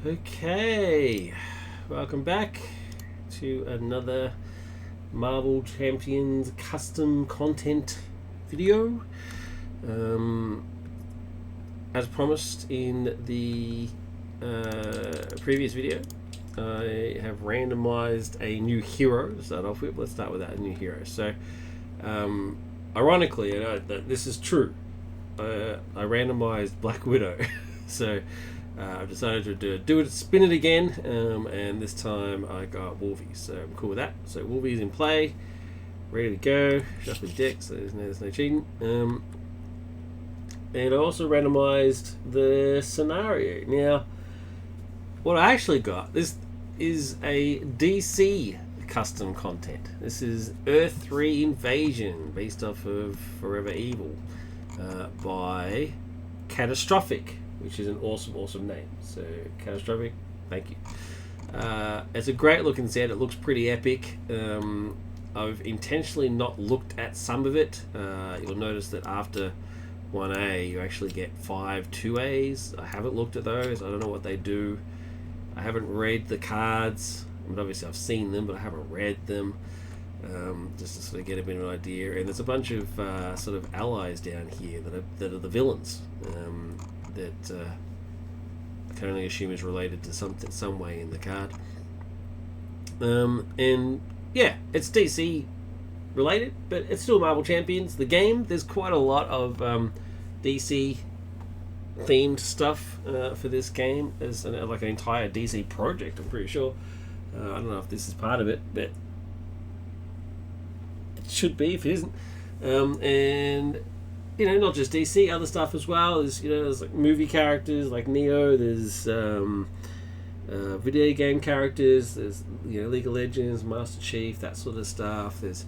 Okay, welcome back to another Marvel Champions custom content video. As promised in the previous video, I have randomized a new hero to start off with. Let's start with that new hero. So, ironically, this is true. I randomized Black Widow, so I've decided to spin it again, and this time I got Wolvie, so I'm cool with that. So Wolvie's in play, ready to go, shuffling deck, so there's no cheating. And I also randomized the scenario. Now, what I actually got, this is a DC custom content. This is Earth 3 Invasion, based off of Forever Evil, by Katostrofic, which is an awesome name. So Katostrofic, thank you. It's a great looking set. It looks pretty epic. I've intentionally not looked at some of it. You'll notice that after 1A you actually get 5 2As. I haven't looked at those. I don't know what they do. I haven't read the cards. I mean, obviously I've seen them, but I haven't read them. Just to sort of get a bit of an idea. And there's a bunch of sort of allies down here that are the villains. That I can only assume is related to some way in the card. And yeah, it's DC related, but it's still Marvel Champions. The game, there's quite a lot of DC themed stuff for this game. There's like an entire DC project, I'm pretty sure. I don't know if this is part of it, but it should be if it isn't. And you know, not just DC, other stuff as well. There's like movie characters like Neo. There's video game characters. There's League of Legends, Master Chief, that sort of stuff. There's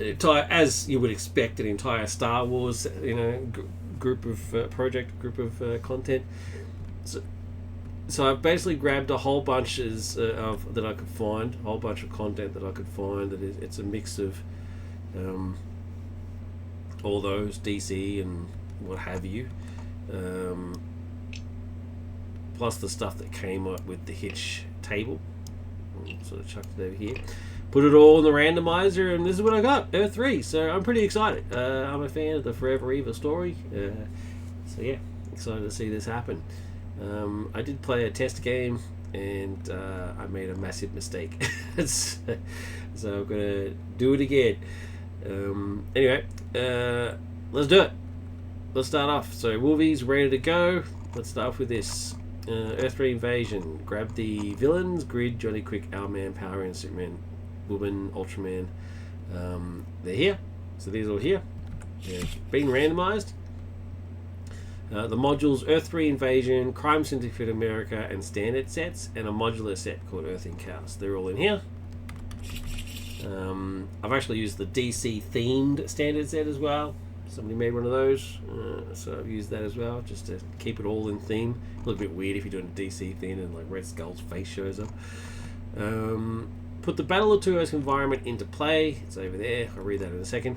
an entire, as you would expect, an entire Star Wars group of content. So I've basically grabbed a whole bunch of that I could find, a whole bunch of content that I could find. It's a mix of all those DC and what have you, plus the stuff that came up with the Hitch table. Sort of chucked it over here, put it all in the randomizer, and this is what I got, Earth 3. So I'm pretty excited. I'm a fan of the Forever Evil story, so yeah, excited to see this happen. I did play a test game and I made a massive mistake. So I'm gonna do it again. Anyway, let's do it. Let's start off. So Wolvie's ready to go. Let's start off with this. Earth 3 Invasion. Grab the villains: Grid, Johnny Quick, Owlman, Power Man, Superman, Woman, Ultraman. They're here. So these are all here. They've been randomized. The modules: Earth 3 Invasion, Crime Syndicate America, and standard sets, and a modular set called Earth in Chaos. They're all in here. I've actually used the DC themed standard set as well. Somebody made one of those, so I've used that as well, just to keep it all in theme. A little bit weird if you're doing a DC theme and like Red Skull's face shows up. Put the Battle of Two Earths environment into play. It's over there. I'll read that in a second.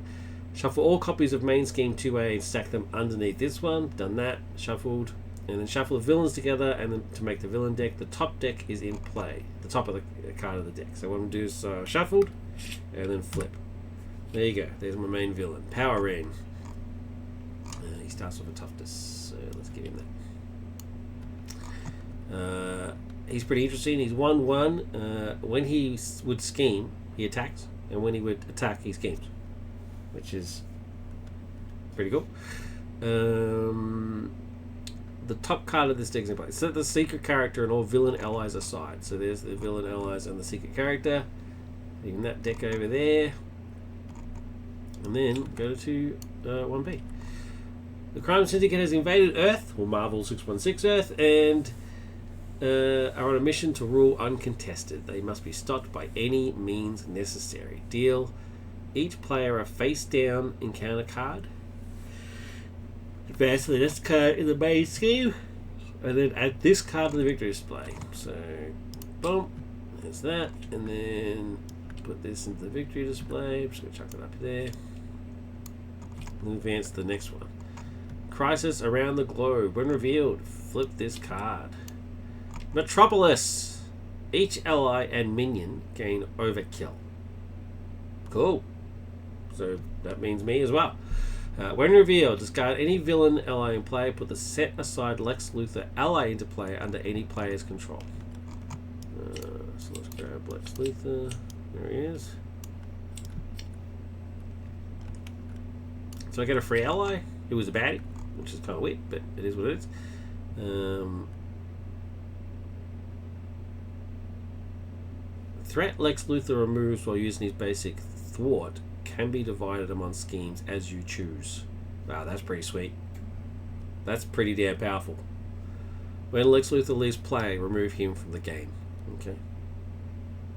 Shuffle all copies of Main Scheme 2A and stack them underneath this one. Done that. Shuffled. And then shuffle the villains together, and then to make the villain deck, the top deck is in play. The top of the card of the deck. So what I'm going to do is shuffled, and then flip. There you go. There's my main villain. Power Man. He starts with a toughness, so let's get him there. He's pretty interesting. He's 1/1. When he would scheme, he attacks, and when he would attack, he schemes, which is pretty cool. The top card of this deck is in play. Set the secret character and all villain allies aside. So there's the villain allies and the secret character. Leaving that deck over there. And then go to 1B. The Crime Syndicate has invaded Earth, or Marvel 616 Earth, and are on a mission to rule uncontested. They must be stopped by any means necessary. Deal each player a face-down encounter card. Advance to the next card in the main scheme, and then add this card to the victory display. So, boom, there's that, and then put this into the victory display. I'm just going to chuck it up there. And advance to the next one. Crisis around the globe. When revealed, flip this card. Metropolis. Each ally and minion gain overkill. Cool. So that means me as well. When revealed, discard any villain ally in play. Put the set aside Lex Luthor ally into play under any player's control. So let's grab Lex Luthor. There he is. So I get a free ally who was a baddie, which is kind of weird, but it is what it is. Threat Lex Luthor removes while using his basic thwart can be divided among schemes as you choose. Wow, that's pretty sweet. That's pretty damn powerful. When Lex Luthor leaves play, remove him from the game. Okay.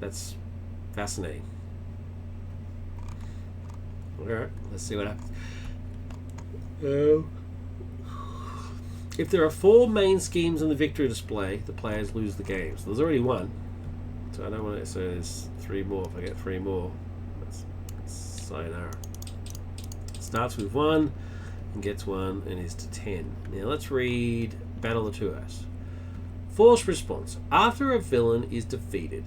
That's fascinating. Alright, let's see what happens. If there are 4 main schemes in the victory display, the players lose the game. So there's already one. So I don't want to. So there's 3 more. If I get 3 more, that's sayonara. Starts with 1 and gets 1 and is to 10. Now let's read Battle of the Two Hours. Force response. After a villain is defeated,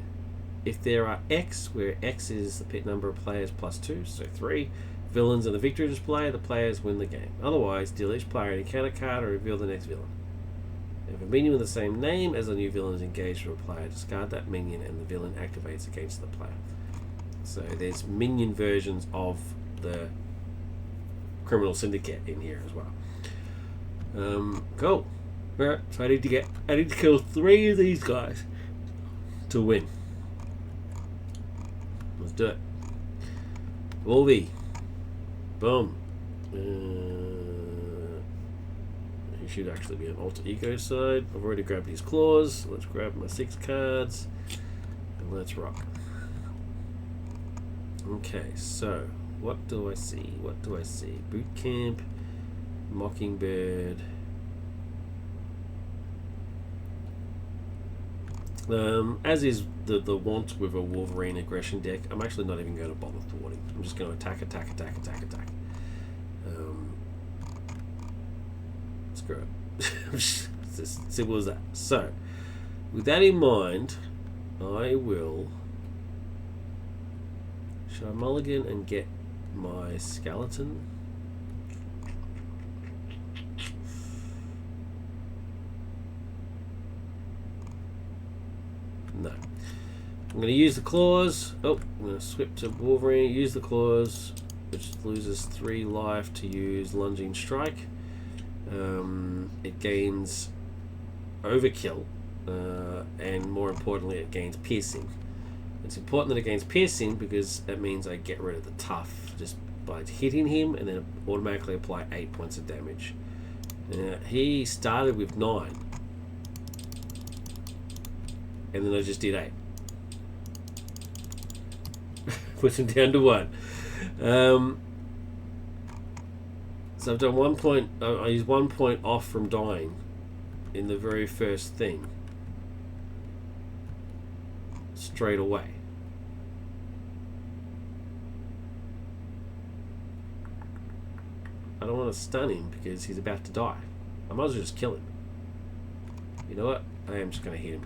if there are X, where X is the pit number of players plus 2, so 3, villains in the victory display, the players win the game. Otherwise, deal each player an encounter card or reveal the next villain. If a minion with the same name as the new villain is engaged with a player, discard that minion and the villain activates against the player. So there's minion versions of the Criminal Syndicate in here as well. Cool. Alright, so I need to kill 3 of these guys to win. Let's do it. Wolvie. Boom. He should actually be an alter ego side. I've already grabbed his claws. Let's grab my 6 cards and let's rock. Okay, so what do I see? What do I see? Boot Camp, Mockingbird. As is the want with a Wolverine aggression deck, I'm actually not even going to bother thwarting. I'm just going to attack. Screw it. It's as simple as that. So, with that in mind, I will... Should I mulligan and get my skeleton? No. I'm going to use the claws. Oh, I'm going to swip to Wolverine. Use the claws, which loses 3 life to use lunging strike. It gains overkill, and more importantly, it gains piercing. It's important that it gains piercing because that means I get rid of the tough just by hitting him, and then automatically apply 8 points of damage. He started with 9. And then I just did 8. Puts him down to 1. So I've done 1 point. I used 1 point off from dying in the very first thing. Straight away. I don't want to stun him because he's about to die. I might as well just kill him. You know what? I am just going to hit him.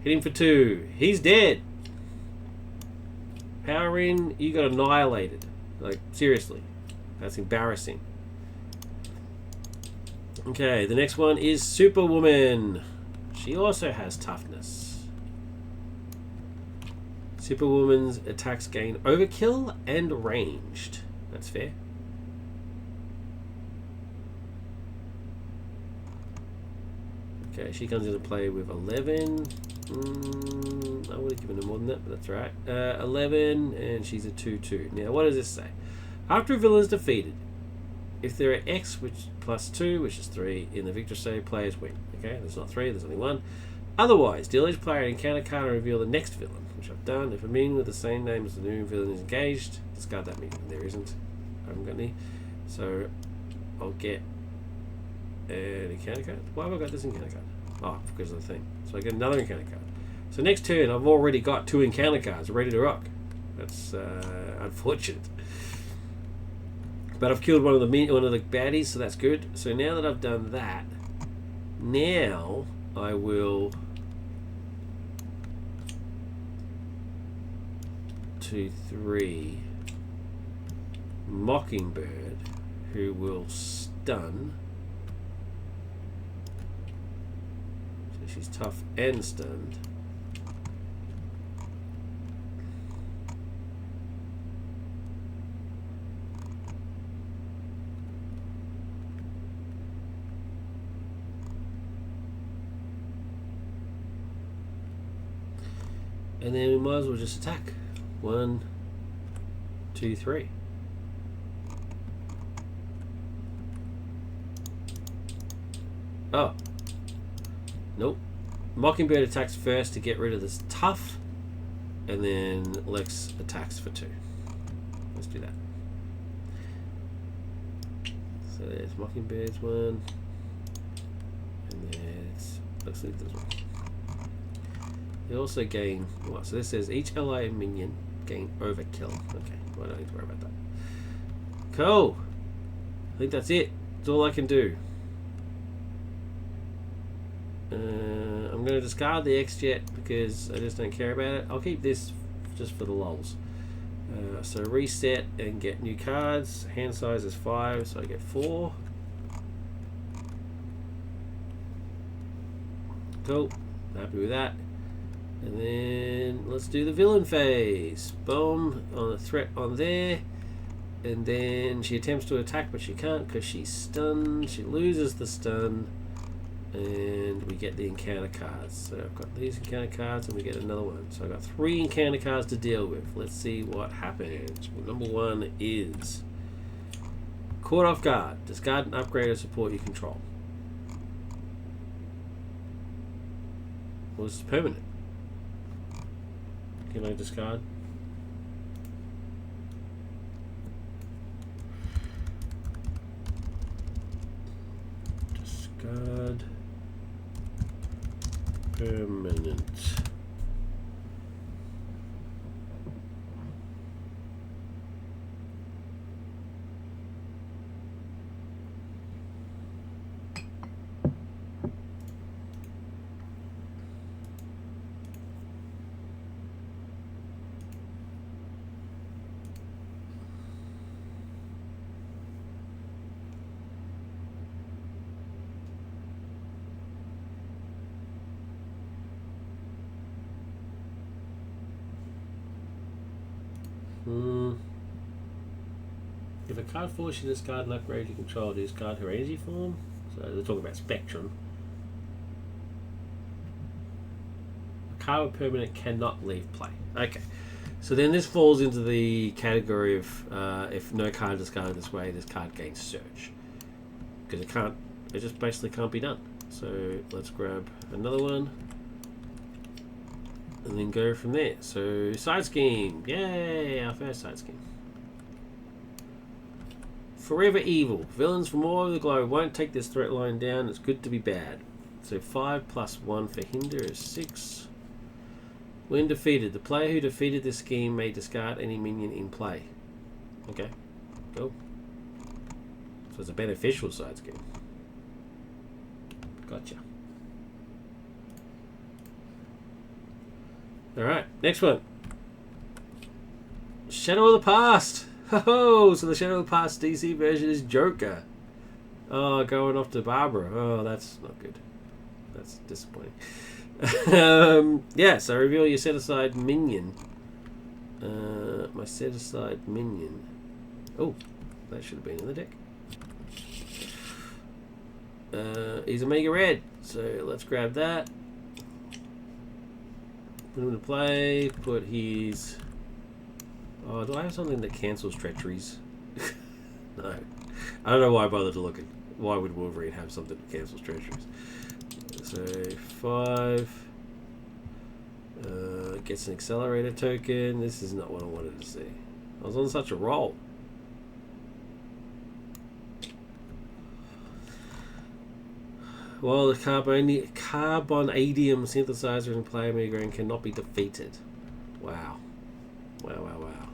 Hit him for 2. He's dead. Power in. You got annihilated. Like, seriously. That's embarrassing. Okay, the next one is Superwoman. She also has toughness. Superwoman's attacks gain overkill and ranged. That's fair. Okay, she comes into play with 11. I would have given her more than that, but that's right. 11, and she's a 2/2. Now, what does this say? After a villain is defeated, if there are X, which plus 2, which is 3, in the victor save, players win. Okay, there's not 3, there's only 1. Otherwise, deal each player an encounter card and reveal the next villain, which I've done. If a minion with the same name as the new villain is engaged, discard that minion. There isn't. I haven't got any. So, I'll get an encounter card. Why have I got this encounter card? Oh, because of the thing. So I get another encounter card. So next turn, I've already got 2 encounter cards ready to rock. That's unfortunate. But I've killed one of the baddies, so that's good. So now that I've done that, now I will 2, 3 Mockingbird, who will stun. So she's tough and stunned. And then we might as well just attack. 1, 2, 3. Oh. Nope. Mockingbird attacks first to get rid of this tough. And then Lex attacks for 2. Let's do that. So there's Mockingbird's one. And there's... let's leave this one. They also gain what? So this says each ally and minion gain overkill. Okay, well, I don't need to worry about that. Cool. I think that's it. That's all I can do. I'm going to discard the X-Jet because I just don't care about it. I'll keep this just for the lulz. So reset and get new cards. Hand size is 5, so I get 4. Cool. Happy with that. And then let's do the villain phase. Boom, on a threat on there. And then she attempts to attack, but she can't because she's stunned. She loses the stun. And we get the encounter cards. So I've got these encounter cards and we get another one. So I've got 3 encounter cards to deal with. Let's see what happens. Well, number 1 is Caught Off Guard. Discard an upgrade or support you control. Well, this is permanent. Can I discard? Discard. Permanent. If a card forces you to discard an upgrade you control, discard her energy form. So they're talking about Spectrum. A card with permanent cannot leave play. Okay. So then this falls into the category of if no card is discarded this way, this card gains search. Because it just basically can't be done. So let's grab another one. And then go from there. So side scheme. Yay, our first side scheme. Forever evil. Villains from all over the globe won't take this threat line down. It's good to be bad. So 5 + 1 for hinder is 6. When defeated, the player who defeated this scheme may discard any minion in play. Okay, cool. So it's a beneficial side scheme. Gotcha. Alright, next one. Shadow of the Past. Oh, so the Shadow of the Past DC version is Joker. Oh, going off to Barbara. Oh, that's not good. That's disappointing. Yeah, so reveal your set-aside minion. My set-aside minion. Oh, that should have been in the deck. He's Omega Red. So let's grab that. Put him to play. Put his... Oh, do I have something that cancels treacheries? No. I don't know why I bothered to look at. Why would Wolverine have something that cancels treacheries? So 5. Gets an accelerator token. This is not what I wanted to see. I was on such a roll. Well, the carbonadium synthesizer in play Omega cannot be defeated. Wow. Wow, wow, wow.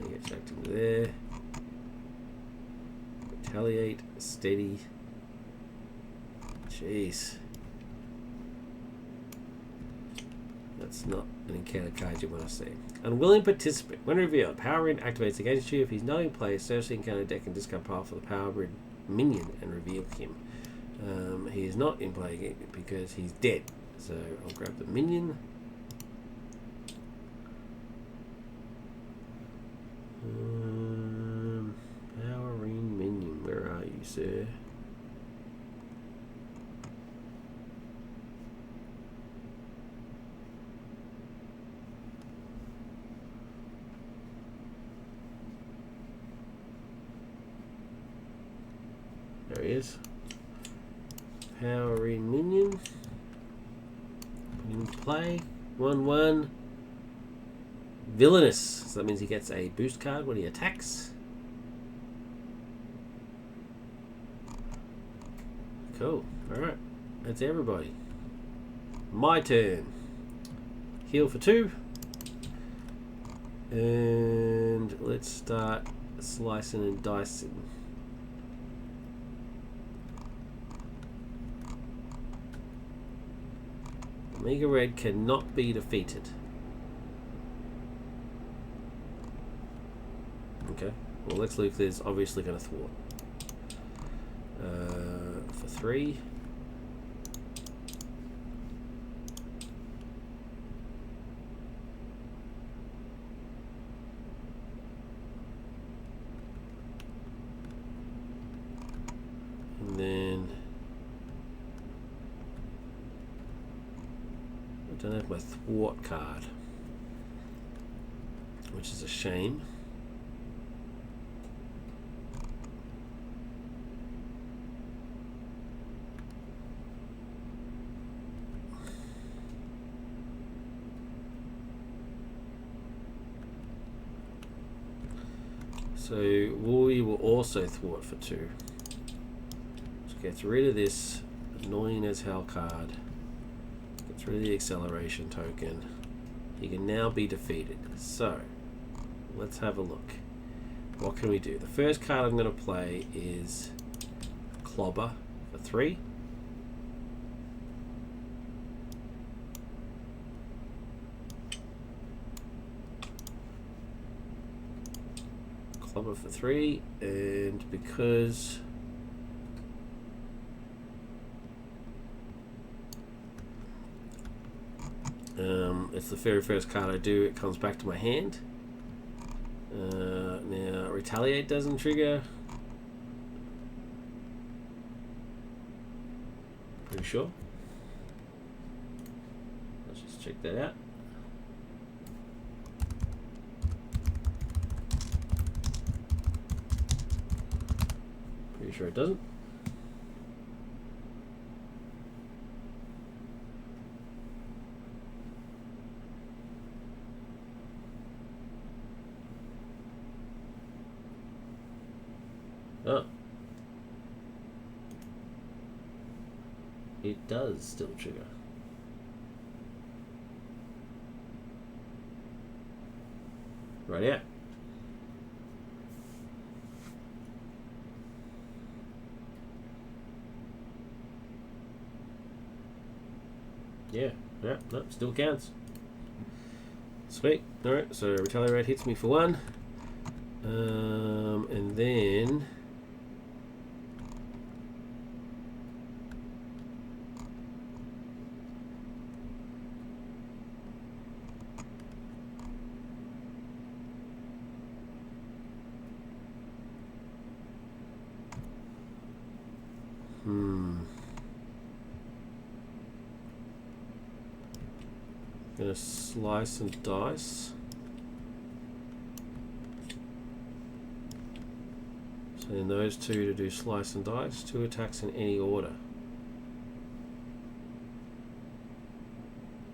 I get checked into there. Retaliate, steady. Jeez. That's not an encounter card you want to see. Unwilling participant. When revealed, Power Ring activates against you. If he's not in play, search the encounter deck and discard power for the Power Ring minion and reveal him. He is not in play because he's dead. So I'll grab the minion. Power Ring minion. Where are you, sir? There he is. Power Ring minion. Put him into play. 1/1. Villainous. So that means he gets a boost card when he attacks. Cool. Alright. That's everybody. My turn. Heal for 2. And let's start slicing and dicing. Omega Red cannot be defeated. Okay. Well, Lex Luthor is obviously going to thwart. For 3. And then I don't have my thwart card, which is a shame. So we will also thwart for 2. Which gets rid of this annoying as hell card. Gets rid of the acceleration token. He can now be defeated. So let's have a look. What can we do? The first card I'm going to play is Clobber for 3. Clobber for 3, and because it's the very first card I do, it comes back to my hand. Now Retaliate doesn't trigger. Pretty sure. Let's just check that out. Pretty sure it doesn't. Oh. It does still trigger. Right out. Yeah, no, still counts. Sweet. Alright, so Retaliate hits me for 1. And then gonna slice and dice. So in those 2 to do slice and dice, 2 attacks in any order.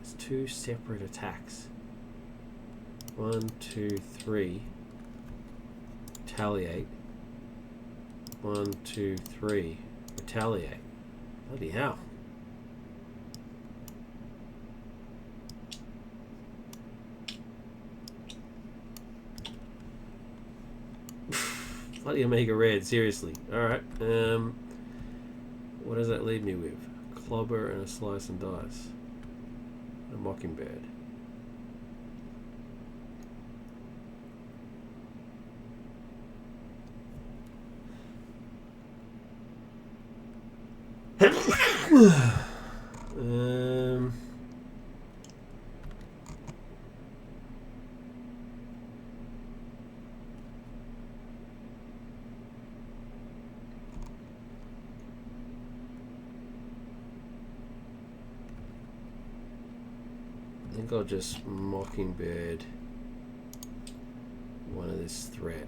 It's 2 separate attacks. 1, 2, 3. Retaliate. 1, 2, 3. Retaliate. Bloody hell. Bloody Omega Red, seriously. Alright. What does that leave me with? Clobber and a slice and dice. A Mockingbird. I think I'll just Mockingbird one of this threat.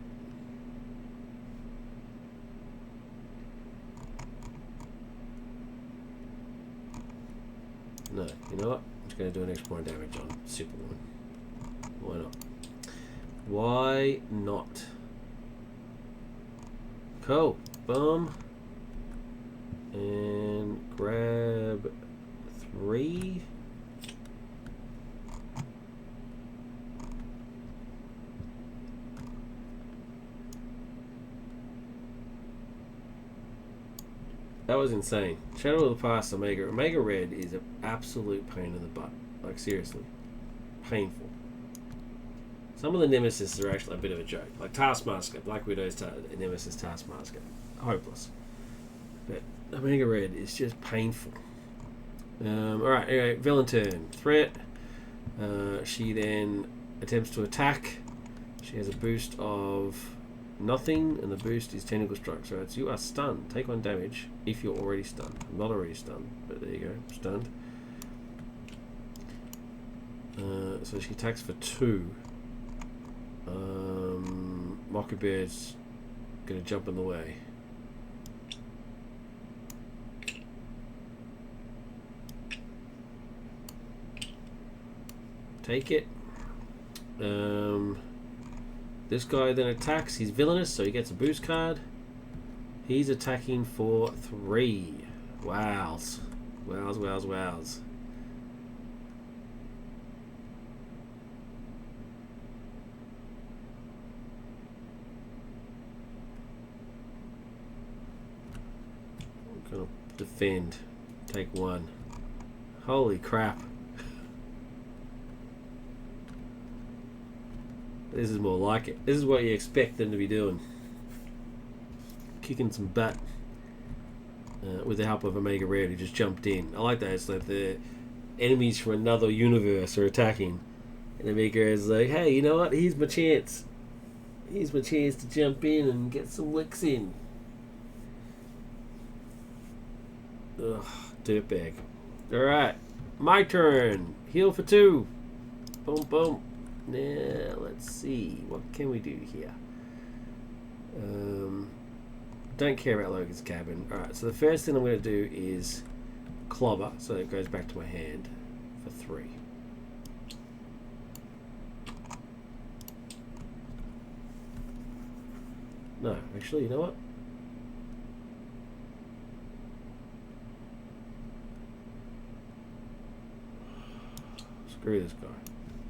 No, you know what? I'm just going to do an extra point of damage on Superwoman. Why not? Why not? Cool. Boom. And grab 3. That was insane. Shadow of the Past Omega. Omega Red is an absolute pain in the butt. Like, seriously. Painful. Some of the Nemesis are actually a bit of a joke. Like Taskmaster. Black Widow's Nemesis Taskmaster. Hopeless. But Omega Red is just painful. Alright, anyway, villain turn. Threat. She then attempts to attack. She has a boost of nothing, and the boost is Tentacle Strike. So it's you are stunned. Take 1 damage if you're already stunned. I'm not already stunned, but there you go. Stunned. So she attacks for 2. Mockingbird's going to jump in the way. Take it. This guy then attacks. He's villainous, so he gets a boost card. He's attacking for 3. Wows. Wows, wows, wows. I'm gonna defend. Take 1. Holy crap. This is more like it. This is what you expect them to be doing. Kicking some butt. With the help of Omega Red, who just jumped in. I like that. It's like the enemies from another universe are attacking. And Omega Red's like, hey, you know what? Here's my chance. Here's my chance to jump in and get some licks in. Ugh, dirtbag. Alright. My turn. Heal for 2. Boom, boom. Now, let's see. What can we do here? Don't care about Logan's cabin. Alright, so the first thing I'm going to do is clobber, so it goes back to my hand for 3. No, actually, you know what? Screw this guy.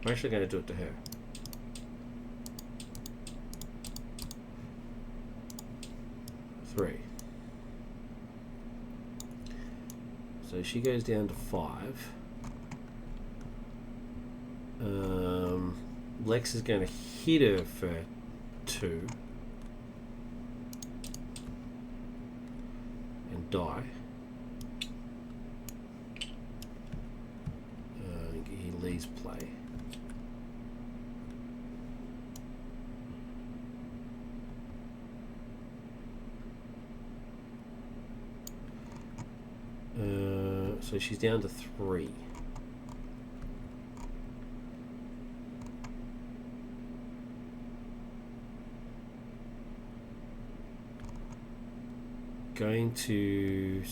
I'm actually going to do it to her. Three. So she goes down to 5. Lex is going to hit her for 2 and die. He leaves play. So she's down to 3. Going to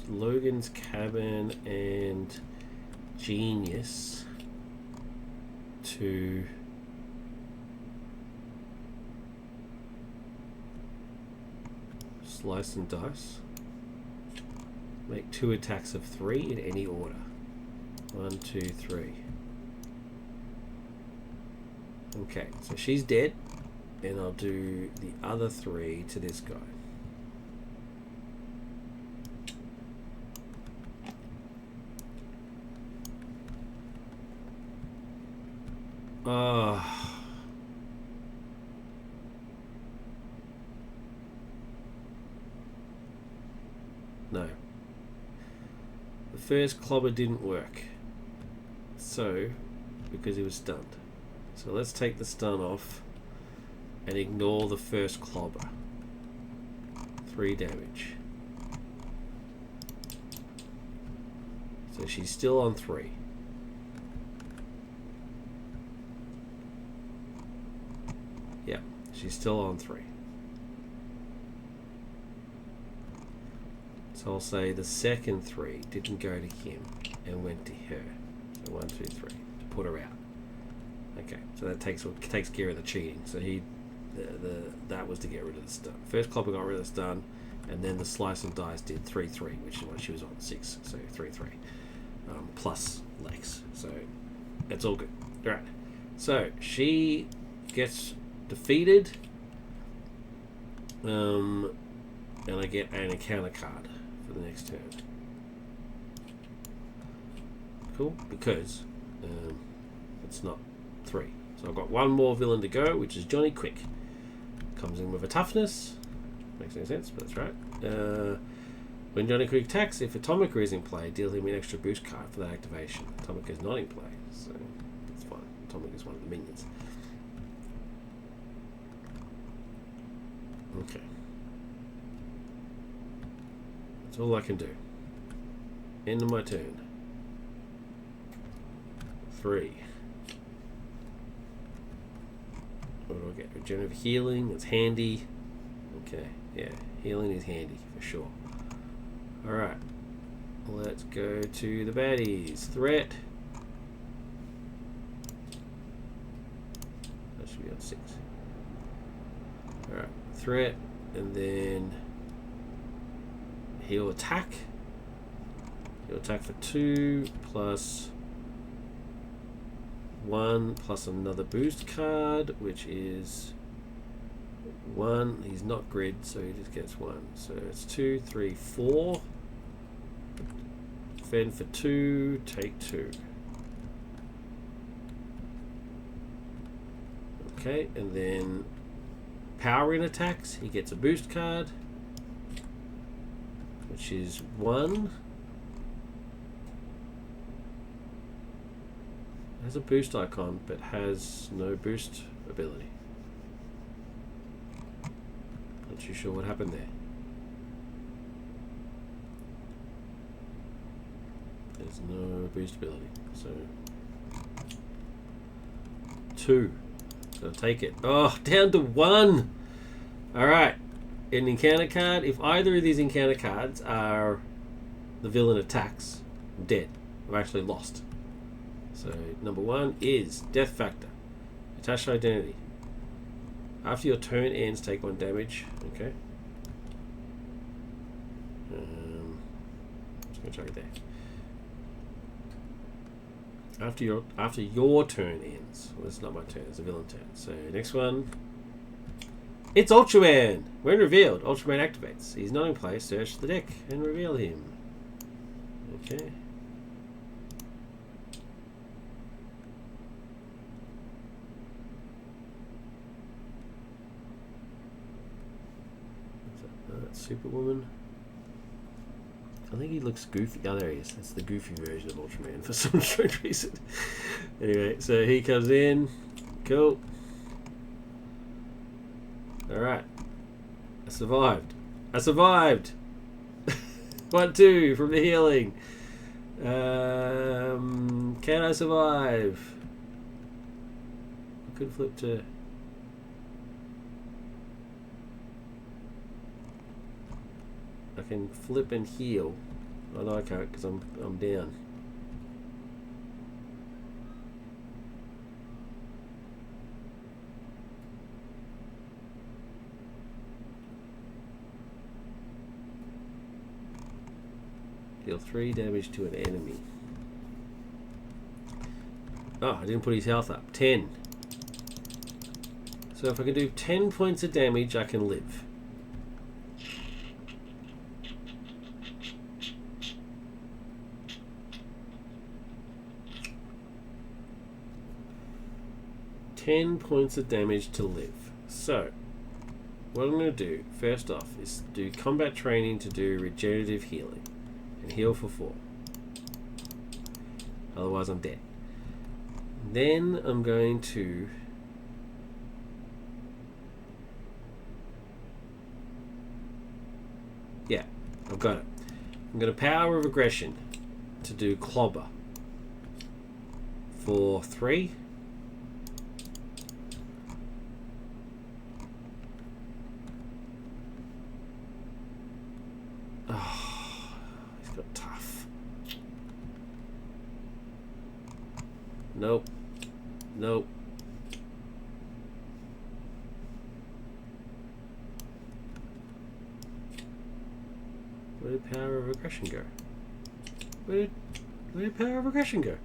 Logan's cabin and Genius to slice and dice. Make 2 attacks of 3 in any order. 1, 2, 3. Okay, so she's dead, and I'll do the other 3 to this guy. No, first clobber didn't work. So, because he was stunned. So let's take the stun off and ignore the first clobber. 3 damage. So she's still on 3. Yeah, she's still on 3. So I'll say the second 3 didn't go to him and went to her. So 1, 2, 3 to put her out. Okay, so that takes care of the cheating. So that was to get rid of the stun. First clobber got rid of the stun, and then the slice and dice did 3, 3, which is what she was on 6. So 3, 3 plus Lex. So that's all good. All right. So she gets defeated, and I get an encounter card for the next turn. Cool, because it's not 3. So I've got one more villain to go, which is Johnny Quick. Comes in with a toughness. Makes no sense, but that's right. When Johnny Quick attacks, if Atomica is in play, deal him an extra boost card for that activation. Atomica is not in play, so that's fine. Atomica is one of the minions. Okay. That's all I can do. End of my turn. 3. What do I get? Regenerative healing. It's handy. Okay. Yeah. Healing is handy for sure. Alright. Let's go to the baddies. Threat. That should be on 6. Alright. Threat. And then he'll attack. He'll attack for 2 plus 1 plus another boost card, which is 1. He's not grid, so he just gets 1. So it's 2, 3, 4. Fend for 2, take 2. Okay, and then power in attacks, he gets a boost card, which is 1. Has a boost icon, but has no boost ability. Not too sure what happened there. There's no boost ability, so 2. So take it. Oh, down to 1. All right, an encounter card. If either of these encounter cards are the villain attacks, I'm dead. I've actually lost. So number 1 is Death Factor. Attached identity. After your turn ends, take 1 damage. Okay. Just gonna chuck it there. After your turn ends. Well, it's not my turn. It's a villain turn. So next one. It's Ultraman. When revealed, Ultraman activates. He's not in play. Search the deck and reveal him. Okay. Superwoman. I think he looks goofy. Oh, there he is. That's the goofy version of Ultraman for some strange reason. Anyway, so he comes in. Cool. Alright. I survived. I survived! 1, 2 from the healing. Can I survive? I could flip to... I can flip and heal. Oh no, I can't because I'm down. Deal 3 damage to an enemy. Oh, I didn't put his health up. 10. So if I can do 10 points of damage, I can live. $10 points of damage to live. So, what I'm going to do, first off, is do combat training to do regenerative healing. And heal for 4. Otherwise, I'm dead. Then I'm going to... Yeah, I've got it. I'm going to Power of Aggression to do Clobber for 3. Oh, he's got tough. Nope. Nope. Where did Power of Aggression go? Where did Power of Aggression go?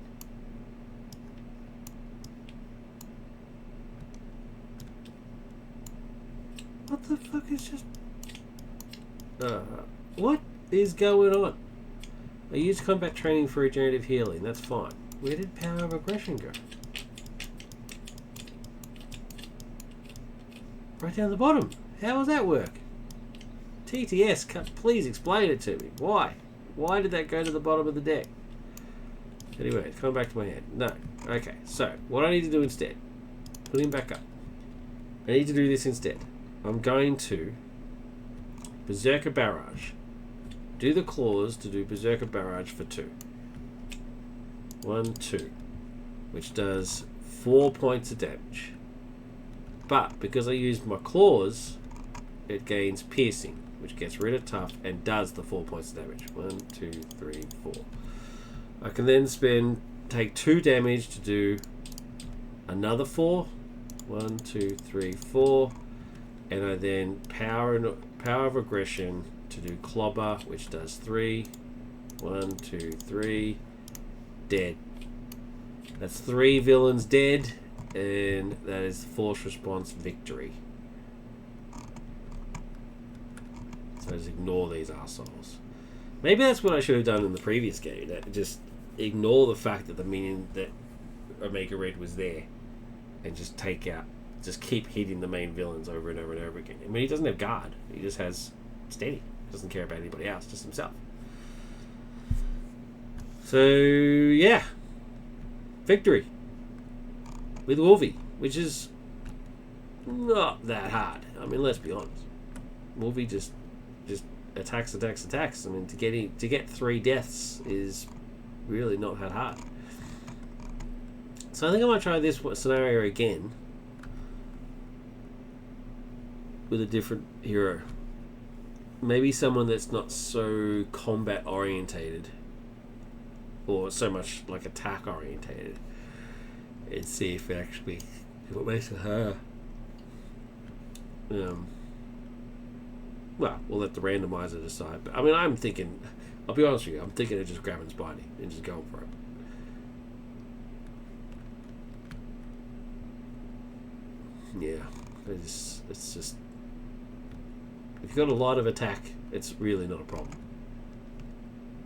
What the fuck is just... what is going on? I used combat training for regenerative healing. That's fine. Where did Power of Aggression go? Right down the bottom. How does that work? TTS, please explain it to me. Why? Why did that go to the bottom of the deck? Anyway, it's coming back to my head. No. Okay, so what I need to do instead, put him back up. I need to do this instead. I'm going to Berserker Barrage. Do the claws to do Berserker Barrage for 2. 1, 2. Which does 4 points of damage. But because I used my claws, it gains piercing, which gets rid of tough and does the 4 points of damage. 1, 2, 3, 4. I can then take 2 damage to do another 4. 1, 2, 3, 4. And I then Power of Aggression to do Clobber, which does 3. 1, 2, 3. Dead. That's 3 villains dead, and that is force response victory. So just ignore these assholes. Maybe that's what I should have done in the previous game. That just ignore the fact that the minion that Omega Red was there, and just keep hitting the main villains over and over and over again. I mean, he doesn't have guard. He just has steady. He doesn't care about anybody else, just himself. So yeah, victory with Wolvie, which is not that hard. I mean, let's be honest. Wolvie just attacks. I mean, to get 3 deaths is really not that hard. So I think I might try this scenario again with a different hero. Maybe someone that's not so combat orientated or so much like attack orientated, and see if it makes it hard. Well, we'll let the randomizer decide. But I mean, I'll be honest with you, I'm thinking of just grabbing Spidey and just going for it. Yeah, it's just, if you've got a lot of attack, it's really not a problem.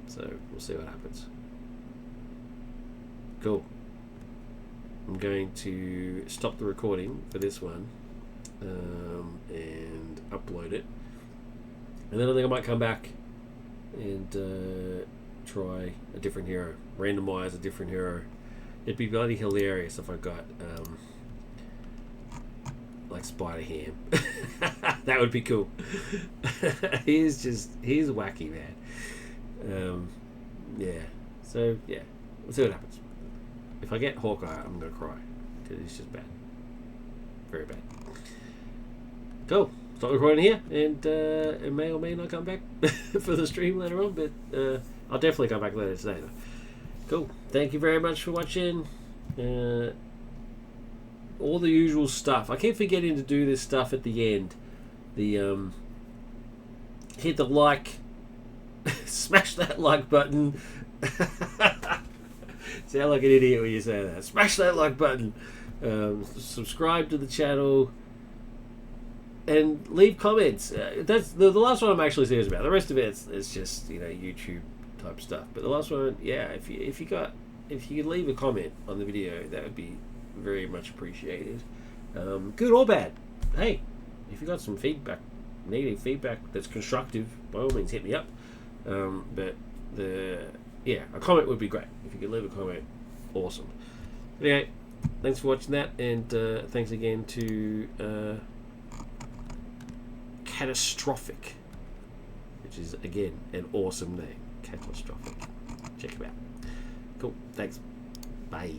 So we'll see what happens. Cool. I'm going to stop the recording for this one and upload it. And then I think I might come back and try a different hero. Randomize a different hero. It'd be bloody hilarious if I got like Spider-Ham. That would be cool. He's wacky, man. Yeah. So yeah, we'll see what happens. If I get Hawkeye, I'm gonna cry because he's just bad, very bad. Cool. Stop recording here, and it may or may not come back for the stream later on, but I'll definitely come back later today. Though. Cool. Thank you very much for watching. All the usual stuff. I keep forgetting to do this stuff at the end. The hit the like, smash that like button. Sound like an idiot when you say that. Smash that like button. Subscribe to the channel. And leave comments. That's the last one I'm actually serious about. The rest of it's just, YouTube type stuff. But the last one, yeah, if you could leave a comment on the video, that would be very much appreciated. Good or bad. Hey, if you got some feedback, negative feedback that's constructive, by all means hit me up. But yeah, a comment would be great. If you could leave a comment, awesome. Anyway, thanks for watching that, and thanks again to Katostrofic, which is again an awesome name. Katostrofic. Check him out. Cool. Thanks. Bye.